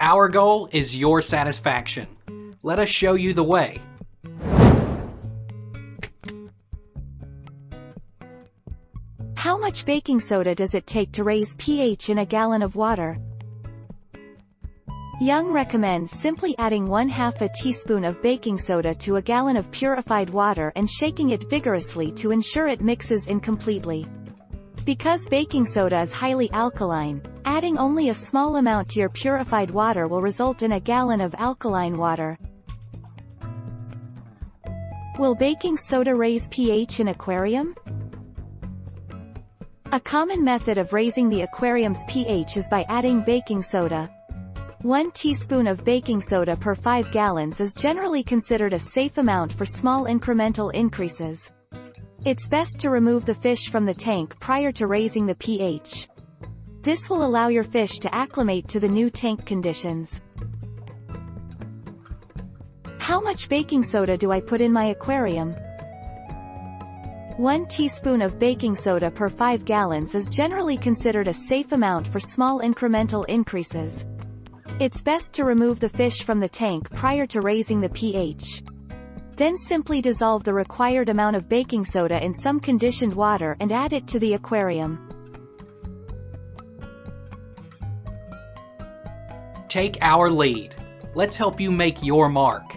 Our goal is your satisfaction. Let us show you the way. How much baking soda does it take to raise pH in a gallon of water? Young recommends simply adding 1/2 teaspoon of baking soda to a gallon of purified water and shaking it vigorously to ensure it mixes in completely. Because baking soda is highly alkaline, adding only a small amount to your purified water will result in a gallon of alkaline water. Will baking soda raise pH in aquarium? A common method of raising the aquarium's pH is by adding baking soda. 1 teaspoon of baking soda per 5 gallons is generally considered a safe amount for small incremental increases. It's best to remove the fish from the tank prior to raising the pH. This will allow your fish to acclimate to the new tank conditions. How much baking soda do I put in my aquarium? 1 teaspoon of baking soda per 5 gallons is generally considered a safe amount for small incremental increases. It's best to remove the fish from the tank prior to raising the pH. Then simply dissolve the required amount of baking soda in some conditioned water and add it to the aquarium. Take our lead. Let's help you make your mark.